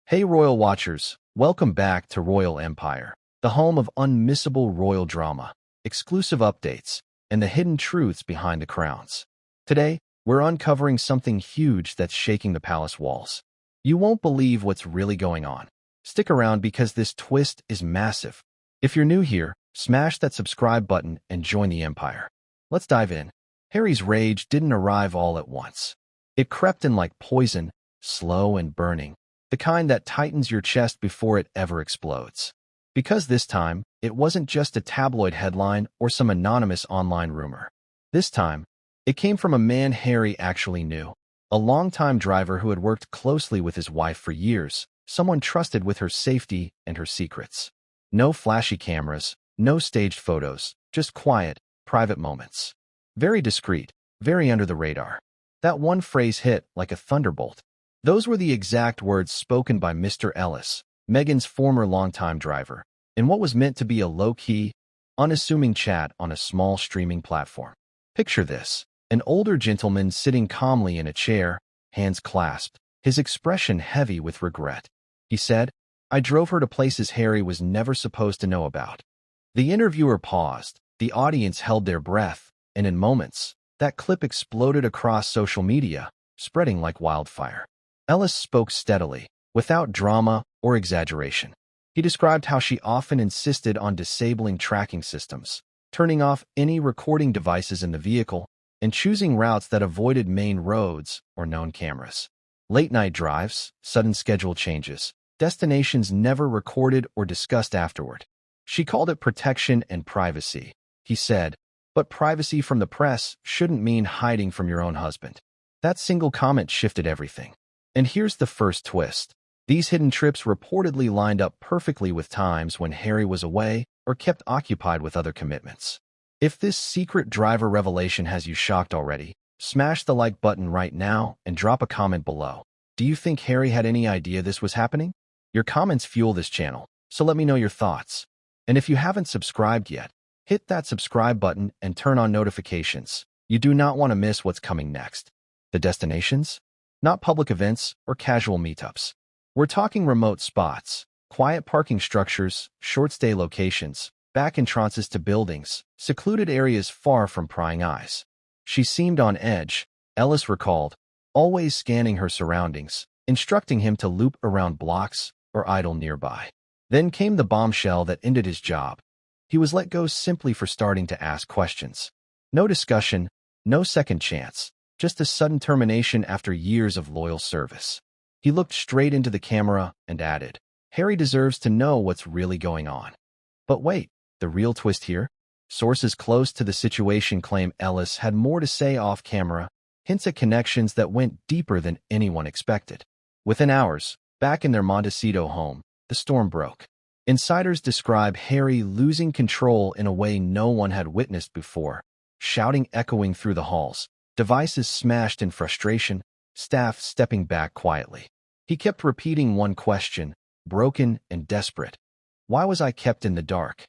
Hey Royal Watchers, welcome back to Royal Empire, the home of unmissable royal drama, exclusive updates, and the hidden truths behind the crowns. Today, we're uncovering something huge that's shaking the palace walls. You won't believe what's really going on. Stick around because this twist is massive. If you're new here, smash that subscribe button and join the empire. Let's dive in. Harry's rage didn't arrive all at once. It crept in like poison, slow and burning. The kind that tightens your chest before it ever explodes. Because this time, it wasn't just a tabloid headline or some anonymous online rumor. This time, it came from a man Harry actually knew, a longtime driver who had worked closely with his wife for years, someone trusted with her safety and her secrets. No flashy cameras, no staged photos, just quiet, private moments. Very discreet, very under the radar. That one phrase hit like a thunderbolt. Those were the exact words spoken by Mr. Ellis, Meghan's former longtime driver, in what was meant to be a low-key, unassuming chat on a small streaming platform. Picture this, an older gentleman sitting calmly in a chair, hands clasped, his expression heavy with regret. He said, "I drove her to places Harry was never supposed to know about." The interviewer paused, the audience held their breath, and in moments, that clip exploded across social media, spreading like wildfire. Ellis spoke steadily, without drama or exaggeration. He described how she often insisted on disabling tracking systems, turning off any recording devices in the vehicle, and choosing routes that avoided main roads or known cameras. Late-night drives, sudden schedule changes, destinations never recorded or discussed afterward. She called it protection and privacy, he said, but privacy from the press shouldn't mean hiding from your own husband. That single comment shifted everything. And here's the first twist. These hidden trips reportedly lined up perfectly with times when Harry was away or kept occupied with other commitments. If this secret driver revelation has you shocked already, smash the like button right now and drop a comment below. Do you think Harry had any idea this was happening? Your comments fuel this channel, so let me know your thoughts. And if you haven't subscribed yet, hit that subscribe button and turn on notifications. You do not want to miss what's coming next. The destinations? Not public events or casual meetups. We're talking remote spots, quiet parking structures, short-stay locations, back entrances to buildings, secluded areas far from prying eyes. She seemed on edge, Ellis recalled, always scanning her surroundings, instructing him to loop around blocks or idle nearby. Then came the bombshell that ended his job. He was let go simply for starting to ask questions. No discussion, no second chance. Just a sudden termination after years of loyal service. He looked straight into the camera and added, "Harry deserves to know what's really going on." But wait, the real twist here? Sources close to the situation claim Ellis had more to say off-camera, hints at connections that went deeper than anyone expected. Within hours, back in their Montecito home, the storm broke. Insiders describe Harry losing control in a way no one had witnessed before, shouting echoing through the halls. Devices smashed in frustration, staff stepping back quietly. He kept repeating one question, broken and desperate. Why was I kept in the dark?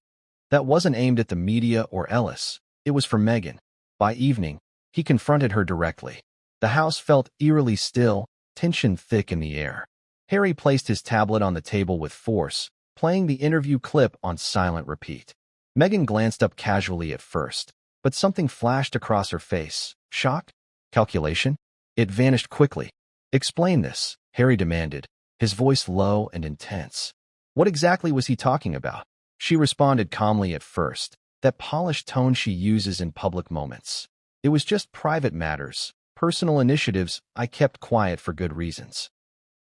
That wasn't aimed at the media or Ellis. It was for Meghan. By evening, he confronted her directly. The house felt eerily still, tension thick in the air. Harry placed his tablet on the table with force, playing the interview clip on silent repeat. Meghan glanced up casually at first, but something flashed across her face. Shock? Calculation? It vanished quickly. "Explain this," Harry demanded, his voice low and intense. What exactly was he talking about? She responded calmly at first, that polished tone she uses in public moments. "It was just private matters, personal initiatives I kept quiet for good reasons."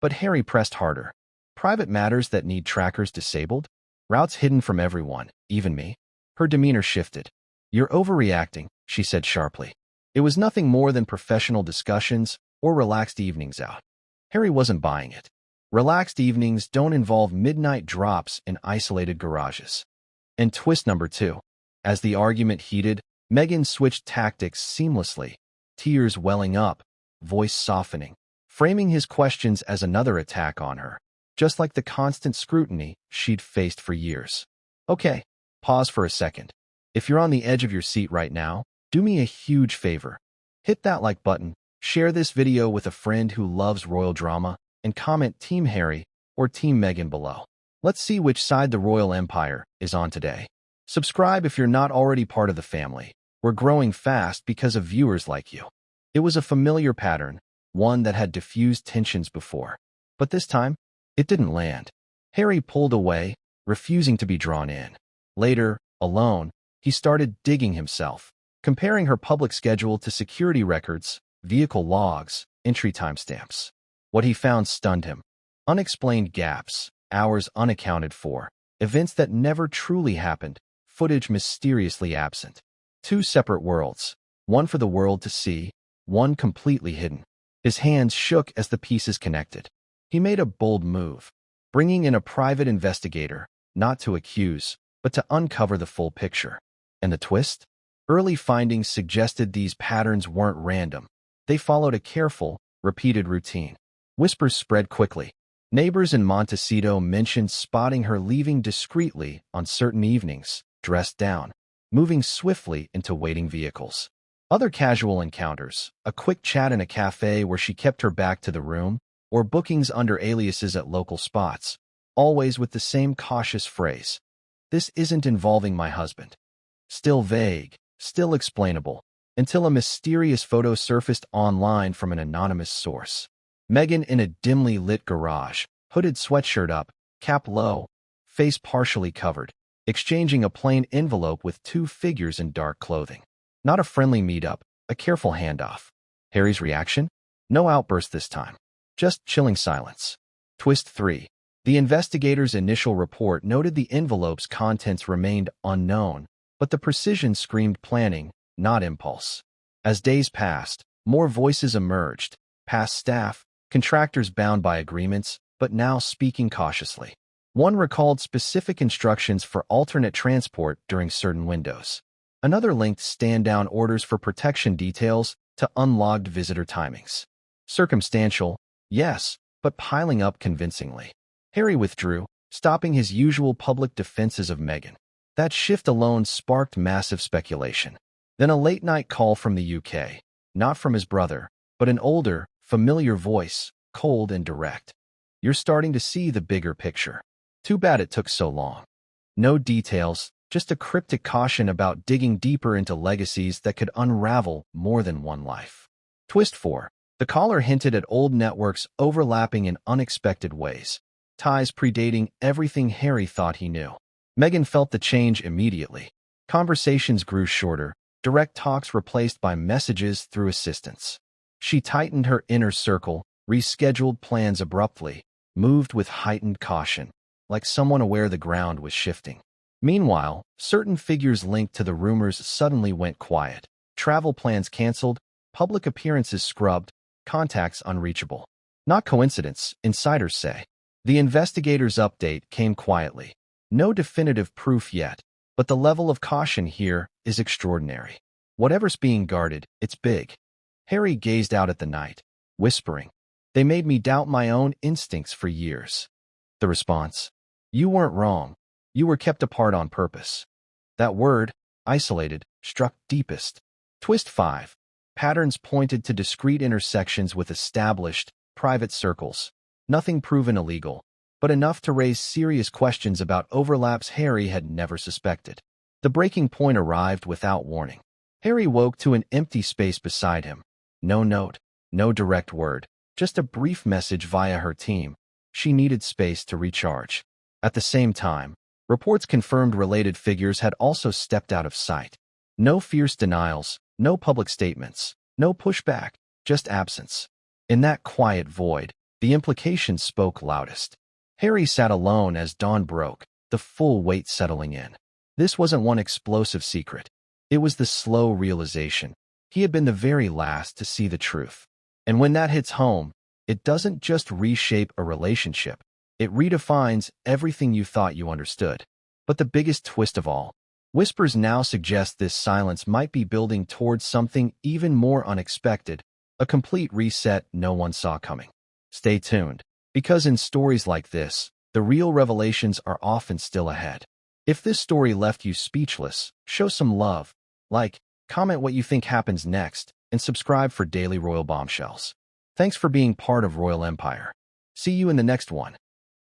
But Harry pressed harder. "Private matters that need trackers disabled? Routes hidden from everyone, even me?" Her demeanor shifted. "You're overreacting," she said sharply. It was nothing more than professional discussions or relaxed evenings out. Harry wasn't buying it. Relaxed evenings don't involve midnight drops in isolated garages. And twist number 2. As the argument heated, Meghan switched tactics seamlessly, tears welling up, voice softening, framing his questions as another attack on her, just like the constant scrutiny she'd faced for years. Okay, pause for a second. If you're on the edge of your seat right now, do me a huge favor. Hit that like button, share this video with a friend who loves royal drama, and comment Team Harry or Team Meghan below. Let's see which side the royal empire is on today. Subscribe if you're not already part of the family. We're growing fast because of viewers like you. It was a familiar pattern, one that had diffused tensions before. But this time, it didn't land. Harry pulled away, refusing to be drawn in. Later, alone, he started digging himself, comparing her public schedule to security records, vehicle logs, entry timestamps. What he found stunned him. Unexplained gaps, hours unaccounted for, events that never truly happened, footage mysteriously absent. Two separate worlds, one for the world to see, one completely hidden. His hands shook as the pieces connected. He made a bold move, bringing in a private investigator, not to accuse, but to uncover the full picture. And the twist? Early findings suggested these patterns weren't random. They followed a careful, repeated routine. Whispers spread quickly. Neighbors in Montecito mentioned spotting her leaving discreetly on certain evenings, dressed down, moving swiftly into waiting vehicles. Other casual encounters, a quick chat in a cafe where she kept her back to the room, or bookings under aliases at local spots, always with the same cautious phrase, "This isn't involving my husband." Still vague, still explainable, until a mysterious photo surfaced online from an anonymous source. Meghan in a dimly lit garage, hooded sweatshirt up, cap low, face partially covered, exchanging a plain envelope with two figures in dark clothing. Not a friendly meetup, a careful handoff. Harry's reaction? No outburst this time. Just chilling silence. Twist 3. The investigators' initial report noted the envelope's contents remained unknown, but the precision screamed planning, not impulse. As days passed, more voices emerged, past staff, contractors bound by agreements, but now speaking cautiously. One recalled specific instructions for alternate transport during certain windows. Another linked stand-down orders for protection details to unlogged visitor timings. Circumstantial, yes, but piling up convincingly. Harry withdrew, stopping his usual public defenses of Meghan. That shift alone sparked massive speculation. Then a late-night call from the UK, not from his brother, but an older, familiar voice, cold and direct. "You're starting to see the bigger picture. Too bad it took so long." No details, just a cryptic caution about digging deeper into legacies that could unravel more than one life. Twist 4. The caller hinted at old networks overlapping in unexpected ways, ties predating everything Harry thought he knew. Meghan felt the change immediately. Conversations grew shorter, direct talks replaced by messages through assistants. She tightened her inner circle, rescheduled plans abruptly, moved with heightened caution, like someone aware the ground was shifting. Meanwhile, certain figures linked to the rumors suddenly went quiet. Travel plans canceled, public appearances scrubbed, contacts unreachable. Not coincidence, insiders say. The investigators' update came quietly. No definitive proof yet, but the level of caution here is extraordinary. Whatever's being guarded, it's big. Harry gazed out at the night, whispering, "They made me doubt my own instincts for years." The response? "You weren't wrong. You were kept apart on purpose." That word, isolated, struck deepest. Twist 5. Patterns pointed to discrete intersections with established, private circles. Nothing proven illegal, but enough to raise serious questions about overlaps Harry had never suspected. The breaking point arrived without warning. Harry woke to an empty space beside him. No note, no direct word, just a brief message via her team. She needed space to recharge. At the same time, reports confirmed related figures had also stepped out of sight. No fierce denials, no public statements, no pushback, just absence. In that quiet void, the implications spoke loudest. Harry sat alone as dawn broke, the full weight settling in. This wasn't one explosive secret. It was the slow realization. He had been the very last to see the truth. And when that hits home, it doesn't just reshape a relationship. It redefines everything you thought you understood. But the biggest twist of all, whispers now suggest this silence might be building towards something even more unexpected, a complete reset no one saw coming. Stay tuned, because in stories like this, the real revelations are often still ahead. If this story left you speechless, show some love. Like, comment what you think happens next, and subscribe for daily royal bombshells. Thanks for being part of Royal Empire. See you in the next one.